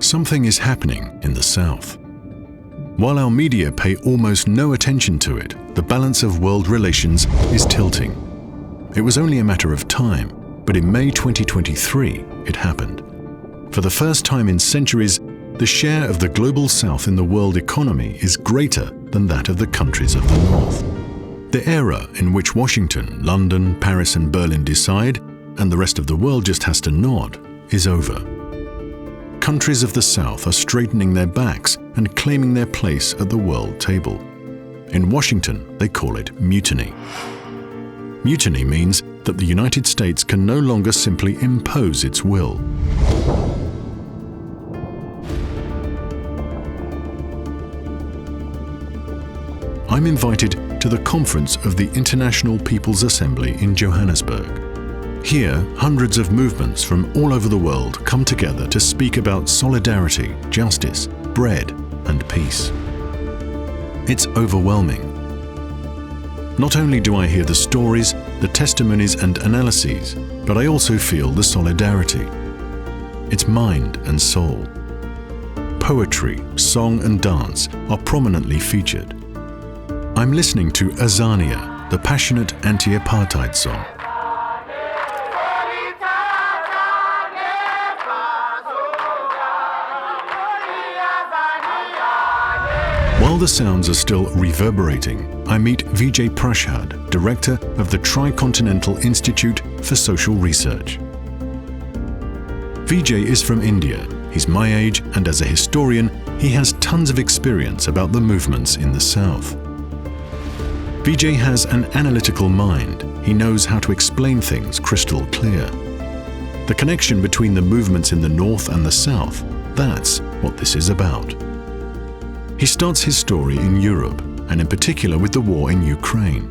Something is happening in the South. While our media pay almost no attention to it, the balance of world relations is tilting. It was only a matter of time, but in May 2023, it happened. For the first time in centuries, the share of the global South in the world economy is greater than that of the countries of the North. The era in which Washington, London, Paris and Berlin decide, and the rest of the world just has to nod, is over. Countries of the South are straightening their backs and claiming their place at the world table. In Washington, they call it mutiny. Mutiny means that the United States can no longer simply impose its will. I'm invited to the conference of the International People's Assembly in Johannesburg. Here, hundreds of movements from all over the world come together to speak about solidarity, justice, bread, and peace. It's overwhelming. Not only do I hear the stories, the testimonies and analyses, but I also feel the solidarity. It's mind and soul. Poetry, song and dance are prominently featured. I'm listening to Azania, the passionate anti-apartheid song. While the sounds are still reverberating, I meet Vijay Prashad, director of the Tricontinental Institute for Social Research. Vijay is from India. He's my age, and as a historian, he has tons of experience about the movements in the South. Vijay has an analytical mind. He knows how to explain things crystal clear. The connection between the movements in the North and the South, that's what this is about. He starts his story in Europe, and in particular with the war in Ukraine.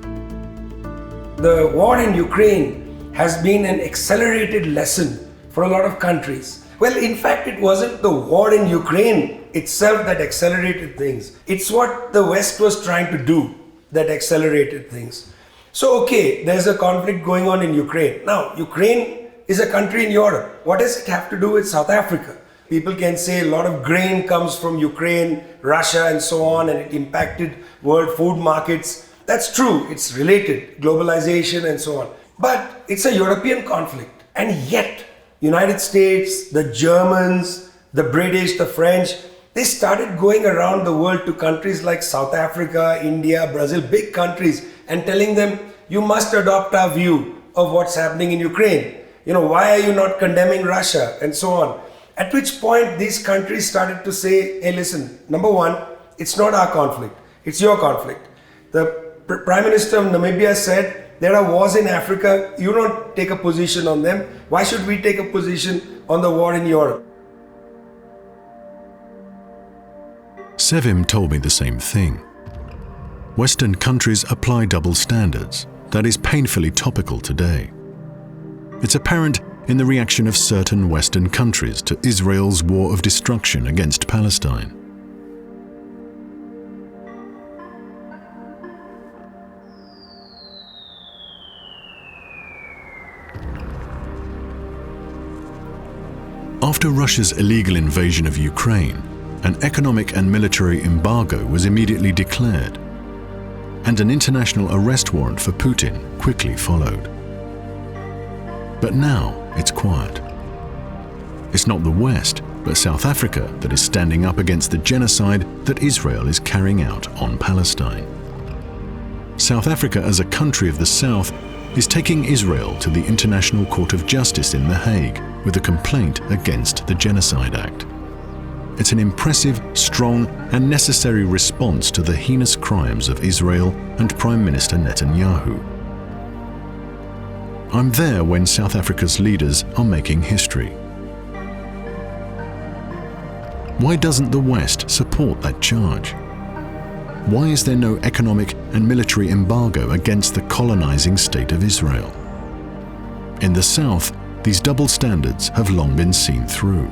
The war in Ukraine has been an accelerated lesson for a lot of countries. Well, in fact, it wasn't the war in Ukraine itself that accelerated things. It's what the West was trying to do that accelerated things. So, okay, there's a conflict going on in Ukraine. Now, Ukraine is a country in Europe. What does it have to do with South Africa? People can say a lot of grain comes from Ukraine, Russia and so on, and it impacted world food markets. That's true, it's related, globalization and so on. But it's a European conflict. And yet, United States, the Germans, the British, the French, they started going around the world to countries like South Africa, India, Brazil, big countries, and telling them, you must adopt our view of what's happening in Ukraine. Why are you not condemning Russia and so on? At which point these countries started to say, hey, listen, number one, it's not our conflict, it's your conflict. The Prime Minister of Namibia said, there are wars in Africa, you don't take a position on them. Why should we take a position on the war in Europe? Sevim told me the same thing. Western countries apply double standards. That is painfully topical today. It's apparent in the reaction of certain Western countries to Israel's war of destruction against Palestine. After Russia's illegal invasion of Ukraine, an economic and military embargo was immediately declared, and an international arrest warrant for Putin quickly followed. But now it's quiet. It's not the West, but South Africa that is standing up against the genocide that Israel is carrying out on Palestine. South Africa, as a country of the South, is taking Israel to the International Court of Justice in The Hague with a complaint against the Genocide Act. It's an impressive, strong, and necessary response to the heinous crimes of Israel and Prime Minister Netanyahu. I'm there when South Africa's leaders are making history. Why doesn't the West support that charge? Why is there no economic and military embargo against the colonizing state of Israel? In the South, these double standards have long been seen through.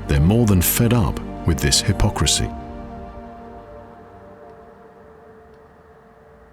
They're more than fed up with this hypocrisy.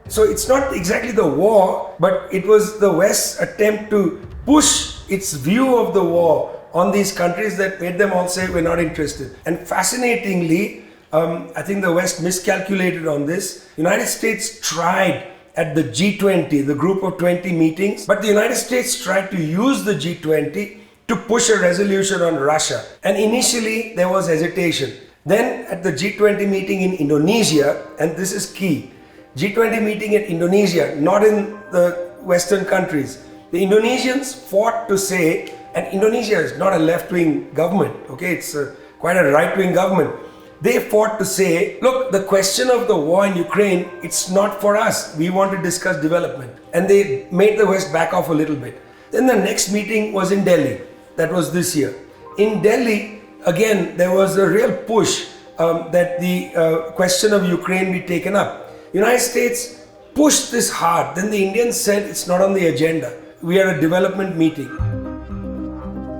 So it's not exactly the war, but it was the West's attempt to push its view of the war on these countries that made them all say we're not interested. And fascinatingly, I think the West miscalculated on this. United States tried at the G20, the group of 20 meetings, but the United States tried to use the G20 to push a resolution on Russia. And initially there was hesitation. Then at the G20 meeting in Indonesia, and this is key, G20 meeting in Indonesia, not in the Western countries, the Indonesians fought to say, and Indonesia is not a left-wing government, okay, it's quite a right-wing government. They fought to say, look, the question of the war in Ukraine, it's not for us. We want to discuss development. And they made the West back off a little bit. Then the next meeting was in Delhi. That was this year. In Delhi, again, there was a real push that the question of Ukraine be taken up. United States pushed this hard. Then the Indians said it's not on the agenda. We are a development meeting.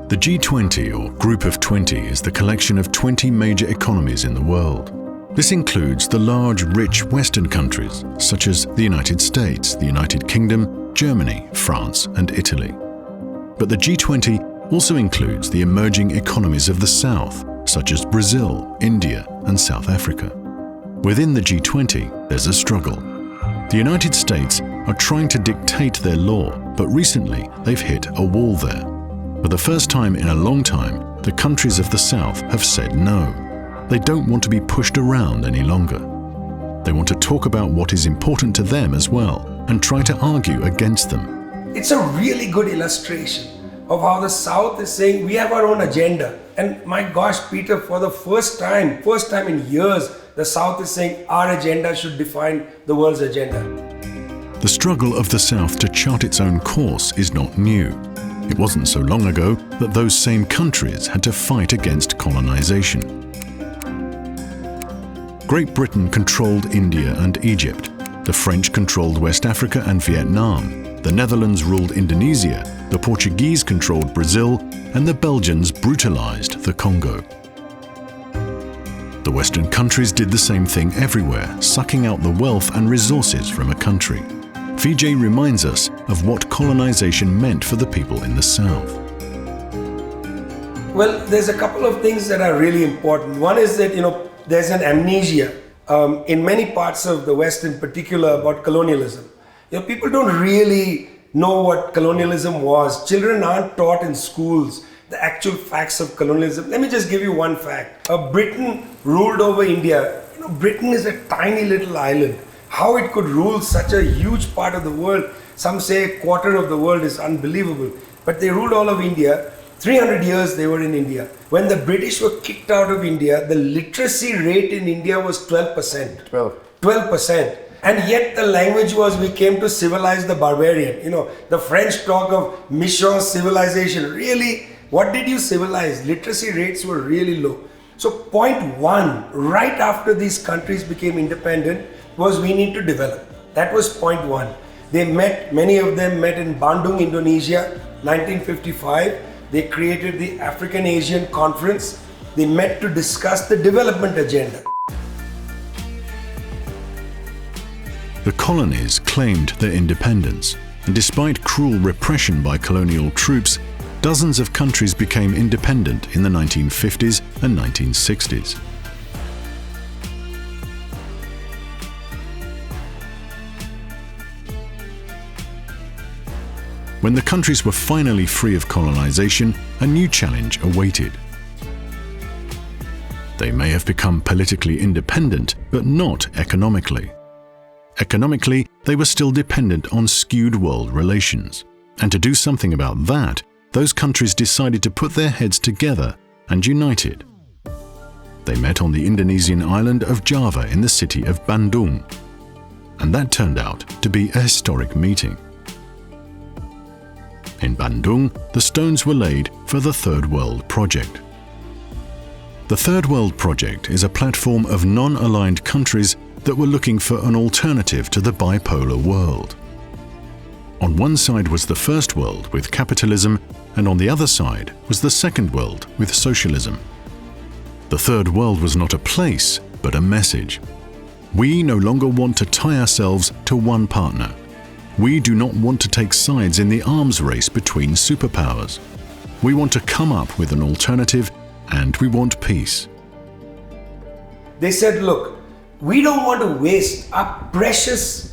The G20, or Group of 20, is the collection of 20 major economies in the world. This includes the large, rich Western countries, such as the United States, the United Kingdom, Germany, France, and Italy. But the G20 also includes the emerging economies of the South, such as Brazil, India, and South Africa. Within the G20, there's a struggle. The United States are trying to dictate their law, but recently they've hit a wall there. For the first time in a long time, the countries of the South have said no. They don't want to be pushed around any longer. They want to talk about what is important to them as well and try to argue against them. It's a really good illustration of how the South is saying we have our own agenda. And my gosh, Peter, for the first time in years, the South is saying our agenda should define the world's agenda. The struggle of the South to chart its own course is not new. It wasn't so long ago that those same countries had to fight against colonization. Great Britain controlled India and Egypt. The French controlled West Africa and Vietnam. The Netherlands ruled Indonesia. The Portuguese controlled Brazil, and the Belgians brutalized the Congo. The Western countries did the same thing everywhere, sucking out the wealth and resources from a country. Vijay reminds us of what colonization meant for the people in the South. Well, there's a couple of things that are really important. One is that, there's an amnesia in many parts of the West in particular about colonialism. People don't really know what colonialism was. Children aren't taught in schools the actual facts of colonialism. Let me just give you one fact. Britain ruled over India. Britain is a tiny little island. How it could rule such a huge part of the world, some say a quarter of the world, is unbelievable. But they ruled all of India. 300 years they were in India. When the British were kicked out of India, the literacy rate in India was 12%. 12%. And yet the language was, we came to civilize the barbarian. The French talk of mission civilization. Really, what did you civilize? Literacy rates were really low. So point one, right after these countries became independent, was we need to develop. That was point one. Many of them met in Bandung, Indonesia, 1955. They created the African Asian Conference. They met to discuss the development agenda. The colonies claimed their independence, and despite cruel repression by colonial troops, dozens of countries became independent in the 1950s and 1960s. When the countries were finally free of colonization, a new challenge awaited. They may have become politically independent, but not economically. Economically, they were still dependent on skewed world relations. And to do something about that, those countries decided to put their heads together and united. They met on the Indonesian island of Java in the city of Bandung. And that turned out to be a historic meeting. In Bandung, the stones were laid for the Third World Project. The Third World Project is a platform of non-aligned countries that were looking for an alternative to the bipolar world. On one side was the First World with capitalism, and on the other side was the Second World with socialism. The Third World was not a place, but a message. We no longer want to tie ourselves to one partner. We do not want to take sides in the arms race between superpowers. we want to come up with an alternative and we want peace. They said, look, we don't want to waste our precious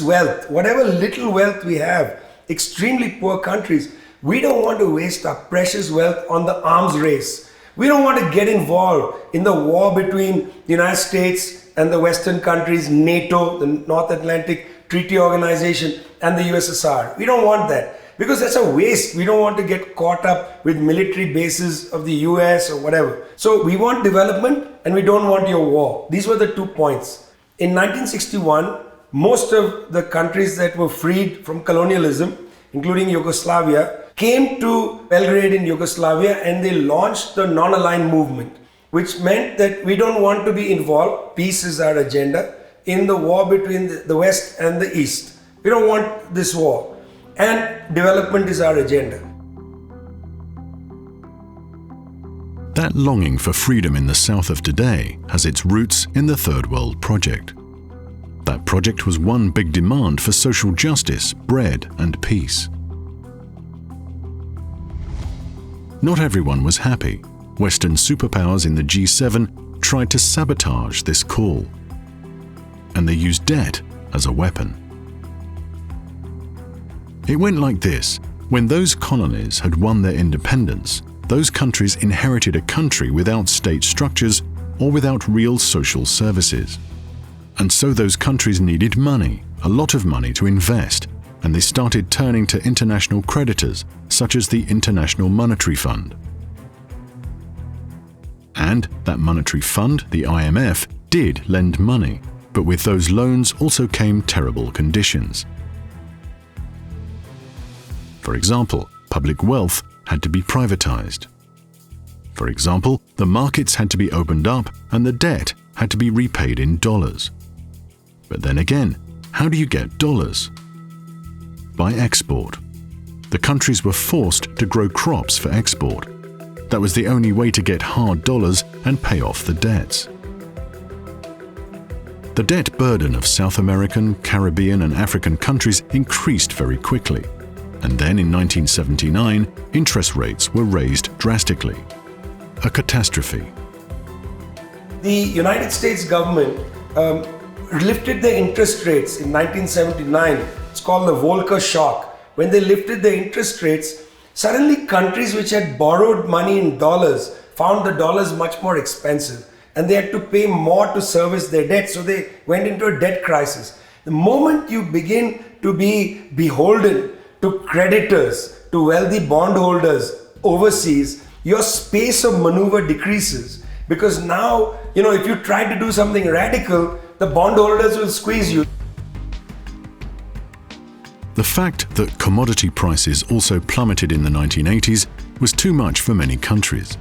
wealth, whatever little wealth we have, extremely poor countries, we don't want to waste our precious wealth on the arms race. We don't want to get involved in the war between the United States and the Western countries, NATO, the North Atlantic Treaty Organization, and the USSR. We don't want that because that's a waste. We don't want to get caught up with military bases of the US or whatever. So we want development and we don't want your war. These were the 2 points. In 1961, most of the countries that were freed from colonialism, including Yugoslavia, came to Belgrade in Yugoslavia and they launched the non-aligned movement, which meant that we don't want to be involved, peace is our agenda, in the war between the West and the East. We don't want this war. And development is our agenda. That longing for freedom in the South of today has its roots in the Third World Project. That project was one big demand for social justice, bread and peace. Not everyone was happy. Western superpowers in the G7 tried to sabotage this call, and they used debt as a weapon. It went like this. When those colonies had won their independence, those countries inherited a country without state structures or without real social services. And so those countries needed money, a lot of money to invest, and they started turning to international creditors, such as the International Monetary Fund. And that monetary fund, the IMF, did lend money, but with those loans also came terrible conditions. For example, public wealth had to be privatized. For example, the markets had to be opened up and the debt had to be repaid in dollars. But then again, how do you get dollars? By export. The countries were forced to grow crops for export. That was the only way to get hard dollars and pay off the debts. The debt burden of South American, Caribbean and African countries increased very quickly. And then in 1979, interest rates were raised drastically. A catastrophe. The United States government lifted the interest rates in 1979. It's called the Volcker shock. When they lifted the interest rates, suddenly countries which had borrowed money in dollars found the dollars much more expensive and they had to pay more to service their debt. So they went into a debt crisis. The moment you begin to be beholden to creditors, to wealthy bondholders overseas, your space of maneuver decreases. Because now, if you try to do something radical, the bondholders will squeeze you. The fact that commodity prices also plummeted in the 1980s was too much for many countries.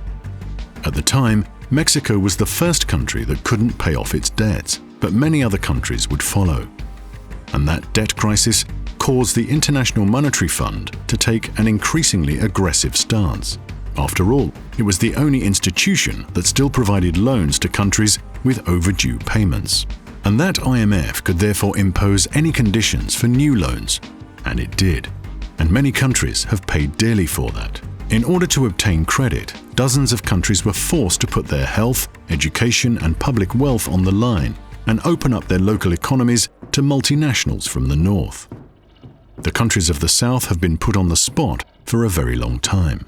At the time, Mexico was the first country that couldn't pay off its debts, but many other countries would follow. And that debt crisis caused the International Monetary Fund to take an increasingly aggressive stance. After all, it was the only institution that still provided loans to countries with overdue payments. And that IMF could therefore impose any conditions for new loans. And it did. And many countries have paid dearly for that. In order to obtain credit, dozens of countries were forced to put their health, education and public wealth on the line and open up their local economies to multinationals from the north. The countries of the south have been put on the spot for a very long time.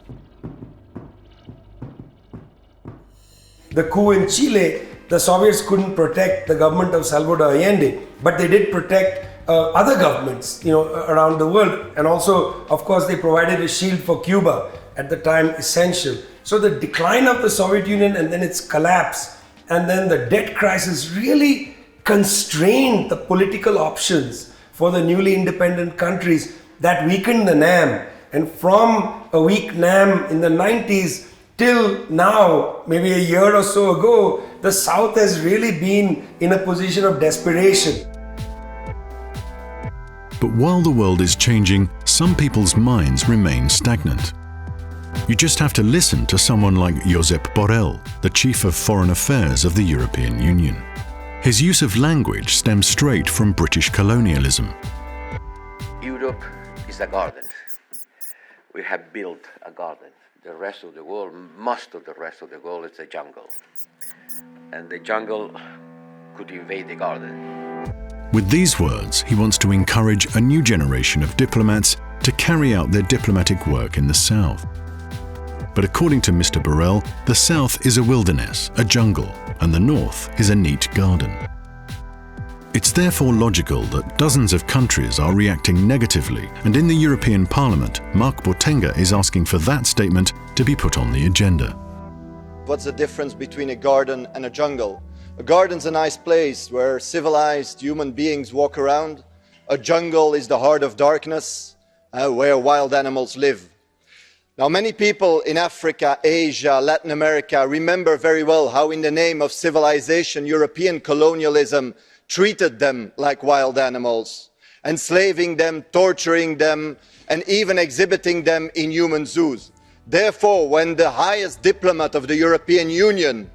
The coup in Chile, the Soviets couldn't protect the government of Salvador Allende, but they did protect other governments, around the world. And also, of course, they provided a shield for Cuba, at the time essential. So the decline of the Soviet Union and then its collapse and then the debt crisis really constrained the political options for the newly independent countries. That weakened the NAM. And from a weak NAM in the 90s till now, maybe a year or so ago, the South has really been in a position of desperation. But while the world is changing, some people's minds remain stagnant. You just have to listen to someone like Josep Borrell, the Chief of Foreign Affairs of the European Union. His use of language stems straight from British colonialism. Europe is a garden we have built a garden. The rest of the world, most of the rest of the world, is a jungle. And the jungle could invade the garden. With these words, he wants to encourage a new generation of diplomats to carry out their diplomatic work in the South. But according to Mr. Borrell, the South is a wilderness, a jungle, and the North is a neat garden. It's therefore logical that dozens of countries are reacting negatively, and in the European Parliament, Mark Botenga is asking for that statement to be put on the agenda. What's the difference between a garden and a jungle? A garden's a nice place where civilized human beings walk around. A jungle is the heart of darkness, where wild animals live. Now, many people in Africa, Asia, Latin America remember very well how in the name of civilization, European colonialism treated them like wild animals, enslaving them, torturing them, and even exhibiting them in human zoos. Therefore, when the highest diplomat of the European Union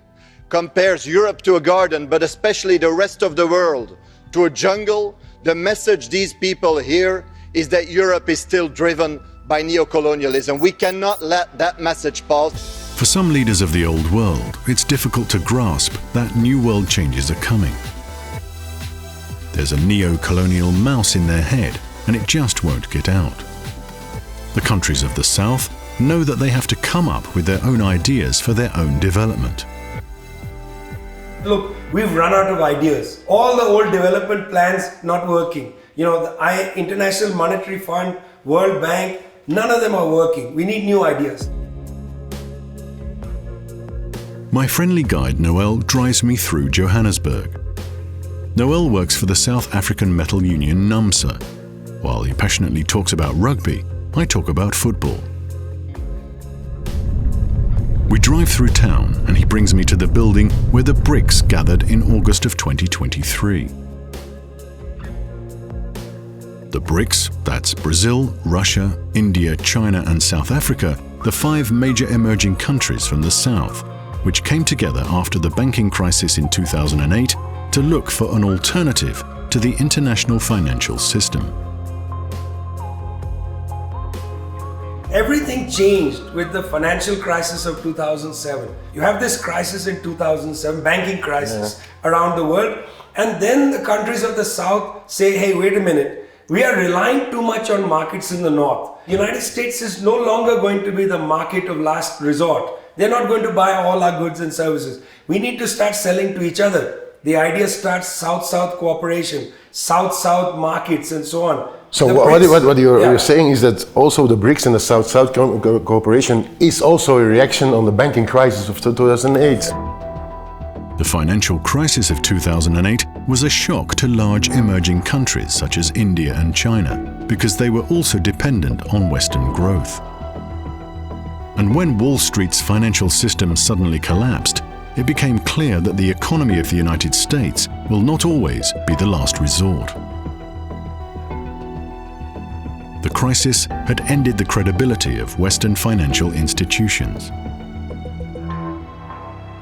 compares Europe to a garden, but especially the rest of the world to a jungle, the message these people hear is that Europe is still driven by neocolonialism. We cannot let that message pass. For some leaders of the old world, it's difficult to grasp that new world changes are coming. There's a neo-colonial mouse in their head, and it just won't get out. The countries of the South know that they have to come up with their own ideas for their own development. Look, we've run out of ideas. All the old development plans not working. You know, the International Monetary Fund, World Bank, none of them are working. We need new ideas. My friendly guide Noel drives me through Johannesburg. Noel works for the South African metal union NUMSA. While he passionately talks about rugby, I talk about football. We drive through town and he brings me to the building where the BRICS gathered in August of 2023. The BRICS, that's Brazil, Russia, India, China and South Africa, the 5 major emerging countries from the South, which came together after the banking crisis in 2008 to look for an alternative to the international financial system. Everything changed with the financial crisis of 2007. You have this crisis in 2007, banking crisis around the world, and then the countries of the South say, hey, wait a minute, we are relying too much on markets in the North. The United States is no longer going to be the market of last resort. They're not going to buy all our goods and services. We need to start selling to each other. The idea starts South-South cooperation, South-South markets and so on. So what you're saying is that also the BRICS and the South-South cooperation is also a reaction on the banking crisis of 2008. The financial crisis of 2008 was a shock to large emerging countries such as India and China because they were also dependent on Western growth. And when Wall Street's financial system suddenly collapsed, it became clear that the economy of the United States will not always be the last resort. The crisis had ended the credibility of Western financial institutions.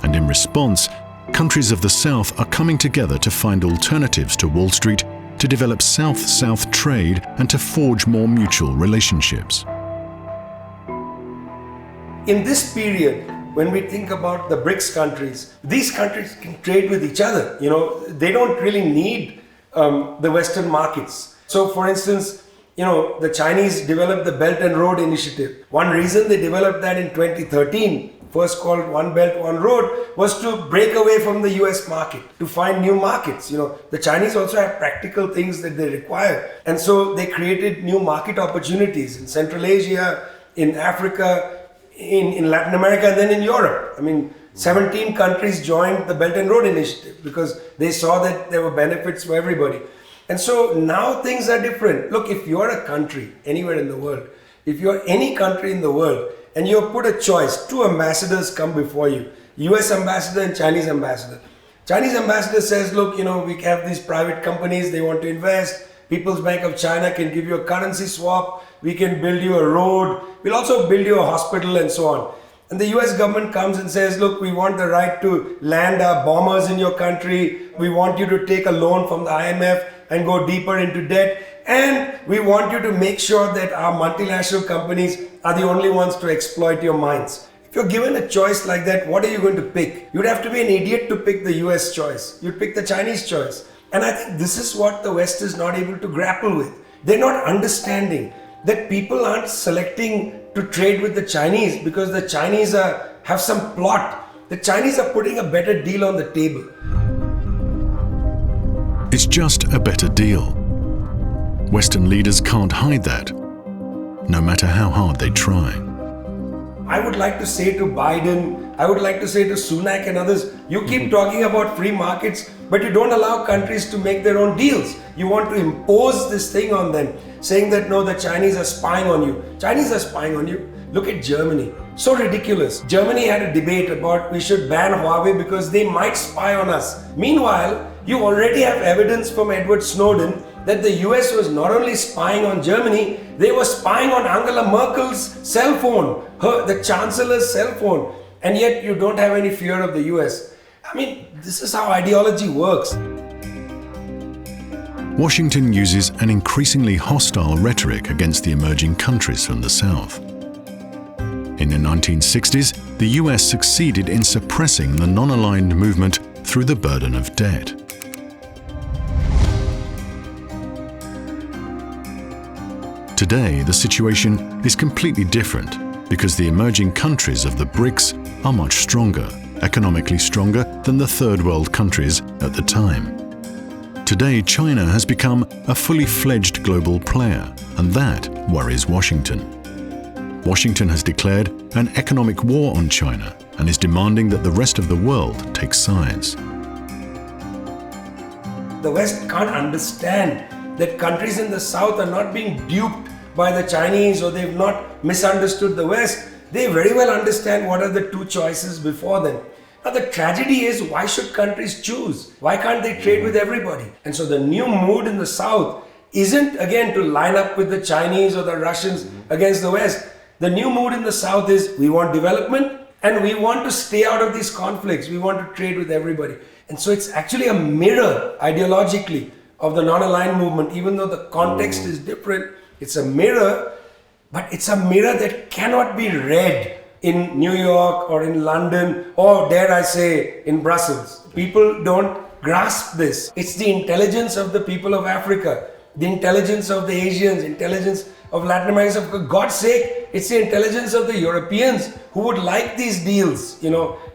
And in response, countries of the South are coming together to find alternatives to Wall Street, to develop South-South trade and to forge more mutual relationships. In this period, when we think about the BRICS countries, these countries can trade with each other. You know, they don't really need the Western markets. So, for instance, you know, the Chinese developed the Belt and Road Initiative. One reason they developed that in 2013, first called One Belt, One Road, was to break away from the US market, to find new markets. You know, the Chinese also have practical things that they require. And so they created new market opportunities in Central Asia, in Africa, in Latin America, and then in Europe. I mean, 17 countries joined the Belt and Road Initiative because they saw that there were benefits for everybody. And so now things are different. Look, if you're a country anywhere in the world, if you're any country in the world, and you're put a choice, 2 ambassadors come before you, US ambassador and Chinese ambassador. Chinese ambassador says, look, you know, we have these private companies, they want to invest. People's Bank of China can give you a currency swap. We can build you a road. We'll also build you a hospital and so on. And the US government comes and says, look, we want the right to land our bombers in your country. We want you to take a loan from the IMF and go deeper into debt. And we want you to make sure that our multinational companies are the only ones to exploit your minds. If you're given a choice like that, what are you going to pick? You'd have to be an idiot to pick the US choice. You'd pick the Chinese choice. And I think this is what the West is not able to grapple with. They're not understanding that people aren't selecting to trade with the Chinese because the Chinese have some plot. The Chinese are putting a better deal on the table. It's just a better deal. Western leaders can't hide that, no matter how hard they try. I would like to say to Biden, I would like to say to Sunak and others, you keep talking about free markets, but you don't allow countries to make their own deals. You want to impose this thing on them, saying that no, the Chinese are spying on you. Chinese are spying on you. Look at Germany. So ridiculous. Germany had a debate about we should ban Huawei because they might spy on us. Meanwhile, you already have evidence from Edward Snowden that the US was not only spying on Germany, they were spying on Angela Merkel's cell phone, the Chancellor's cell phone, and yet you don't have any fear of the US. I mean, this is how ideology works. Washington uses an increasingly hostile rhetoric against the emerging countries from the South. In the 1960s, the US succeeded in suppressing the non-aligned movement through the burden of debt. Today, the situation is completely different because the emerging countries of the BRICS are much stronger, economically stronger than the third world countries at the time. Today, China has become a fully fledged global player, and that worries Washington. Washington has declared an economic war on China and is demanding that the rest of the world take sides. The West can't understand that countries in the South are not being duped by the Chinese or they've not misunderstood the West. They very well understand what are the two choices before them. Now the tragedy is, why should countries choose? Why can't they trade with everybody? And so the new mood in the South isn't again to line up with the Chinese or the Russians against the West. The new mood in the South is we want development and we want to stay out of these conflicts. We want to trade with everybody. And so it's actually a mirror ideologically of the non-aligned movement. Even though the context is different, it's a mirror, but it's a mirror that cannot be read in New York or in London or, dare I say, in Brussels. People don't grasp this. It's the intelligence of the people of Africa, the intelligence of the Asians, intelligence of Latin America. For God's sake, it's the intelligence of the Europeans who would like these deals,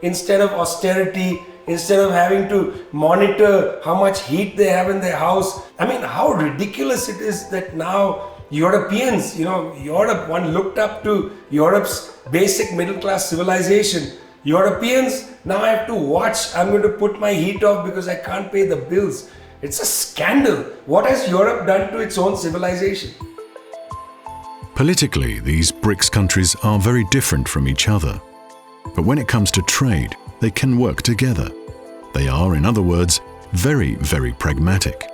instead of austerity, instead of having to monitor how much heat they have in their house. I mean, how ridiculous it is that now Europeans, Europe, one looked up to Europe's basic middle-class civilization. Europeans now have to watch, I'm going to put my heat off because I can't pay the bills. It's a scandal. What has Europe done to its own civilization? Politically, these BRICS countries are very different from each other. But when it comes to trade, they can work together. They are, in other words, very, very pragmatic.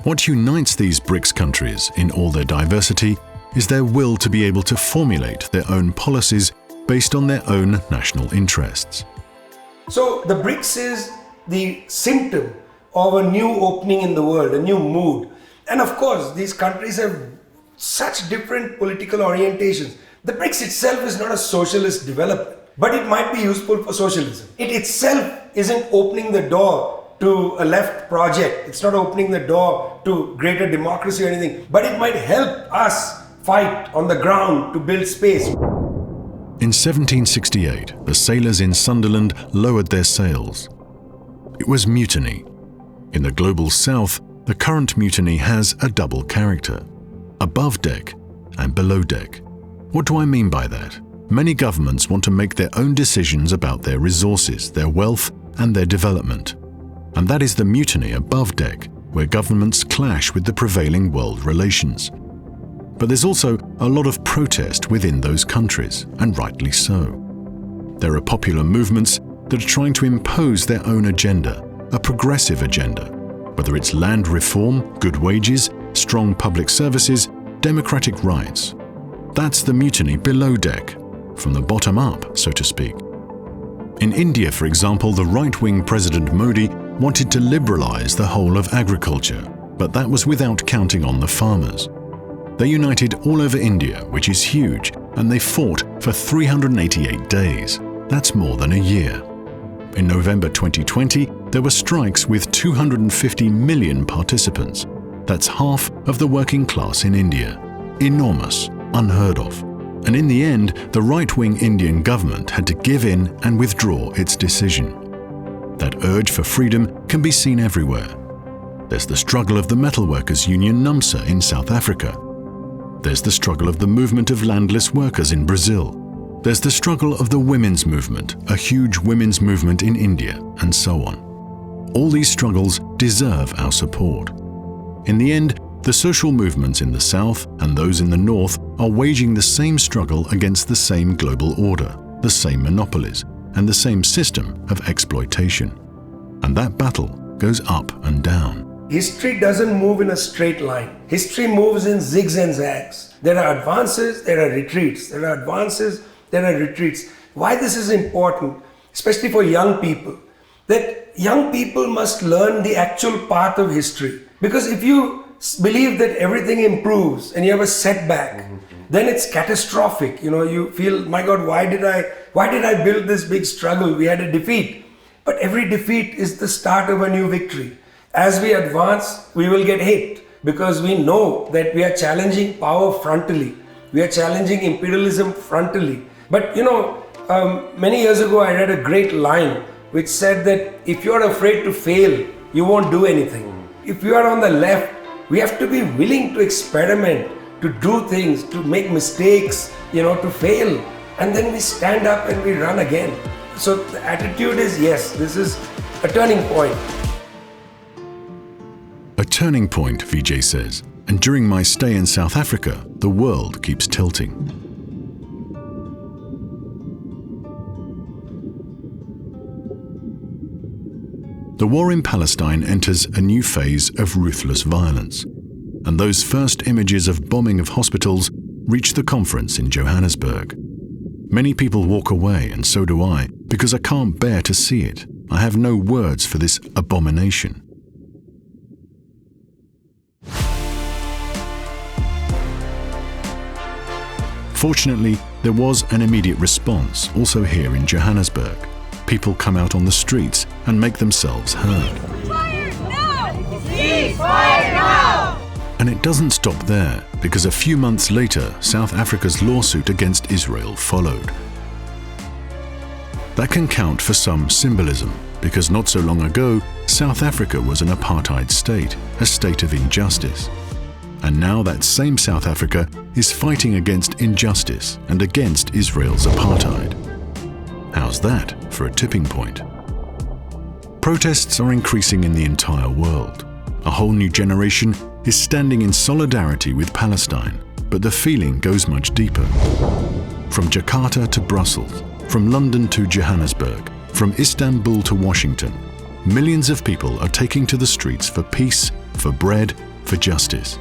What unites these BRICS countries in all their diversity is their will to be able to formulate their own policies based on their own national interests. So the BRICS is the symptom of a new opening in the world, a new mood. And of course, these countries have such different political orientations. The BRICS itself is not a socialist development, but it might be useful for socialism. It itself isn't opening the door to a left project. It's not opening the door to greater democracy or anything, but it might help us fight on the ground to build space. In 1768, the sailors in Sunderland lowered their sails. It was mutiny. In the global South, the current mutiny has a double character: above deck and below deck. What do I mean by that? Many governments want to make their own decisions about their resources, their wealth, and their development. And that is the mutiny above deck, where governments clash with the prevailing world relations. But there's also a lot of protest within those countries, and rightly so. There are popular movements that are trying to impose their own agenda, a progressive agenda, whether it's land reform, good wages, strong public services, democratic rights. That's the mutiny below deck, from the bottom up, so to speak. In India, for example, the right-wing President Modi wanted to liberalize the whole of agriculture. But that was without counting on the farmers. They united all over India, which is huge, and they fought for 388 days. That's more than a year. In November 2020, there were strikes with 250 million participants. That's half of the working class in India. Enormous, unheard of. And in the end, the right-wing Indian government had to give in and withdraw its decision. That urge for freedom can be seen everywhere. There's the struggle of the metalworkers union NUMSA in South Africa. There's the struggle of the movement of landless workers in Brazil. There's the struggle of the women's movement, a huge women's movement in India, and so on. All these struggles deserve our support. In the end, the social movements in the South and those in the North are waging the same struggle against the same global order, the same monopolies, and the same system of exploitation. And that battle goes up and down. History doesn't move in a straight line. History moves in zigs and zags. There are advances, there are retreats. There are advances, there are retreats. Why this is important, especially for young people, that young people must learn the actual path of history. Because if you believe that everything improves and you have a setback, then it's catastrophic. You feel, my God, why did I build this big struggle? We had a defeat. But every defeat is the start of a new victory. As we advance, we will get hit because we know that we are challenging power frontally. We are challenging imperialism frontally. But many years ago, I read a great line which said that if you're afraid to fail, you won't do anything. If you are on the left, we have to be willing to experiment, to do things, to make mistakes, to fail. And then we stand up and we run again. So the attitude is, yes, this is a turning point. A turning point, Vijay says, and during my stay in South Africa, the world keeps tilting. The war in Palestine enters a new phase of ruthless violence, and those first images of bombing of hospitals reach the conference in Johannesburg. Many people walk away, and so do I, because I can't bear to see it. I have no words for this abomination. Fortunately, there was an immediate response also here in Johannesburg. People come out on the streets and make themselves heard. Ceasefire now! Ceasefire now! And it doesn't stop there, because a few months later, South Africa's lawsuit against Israel followed. That can count for some symbolism, because not so long ago, South Africa was an apartheid state, a state of injustice. And now that same South Africa is fighting against injustice and against Israel's apartheid. How's that for a tipping point? Protests are increasing in the entire world. A whole new generation is standing in solidarity with Palestine, but the feeling goes much deeper. From Jakarta to Brussels, from London to Johannesburg, from Istanbul to Washington, millions of people are taking to the streets for peace, for bread, for justice.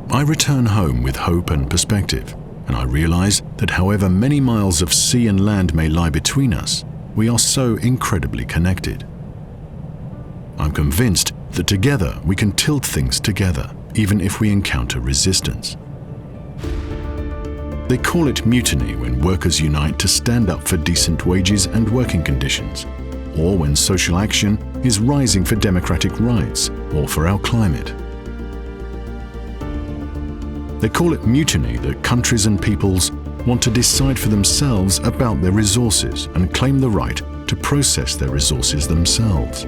I return home with hope and perspective, and I realize that however many miles of sea and land may lie between us, we are so incredibly connected. I'm convinced that together we can tilt things together, even if we encounter resistance. They call it mutiny when workers unite to stand up for decent wages and working conditions, or when social action is rising for democratic rights or for our climate. They call it mutiny that countries and peoples want to decide for themselves about their resources and claim the right to process their resources themselves.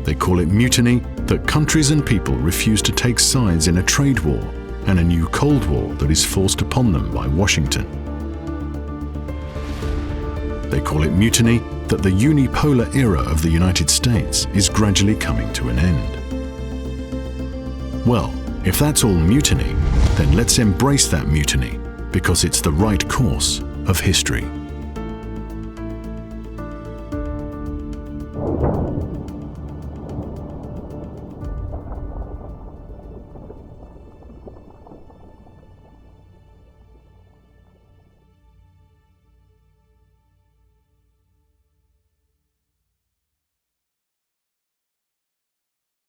They call it mutiny that countries and people refuse to take sides in a trade war and a new Cold War that is forced upon them by Washington. They call it mutiny that the unipolar era of the United States is gradually coming to an end. Well, if that's all mutiny, then let's embrace that mutiny, because it's the right course of history.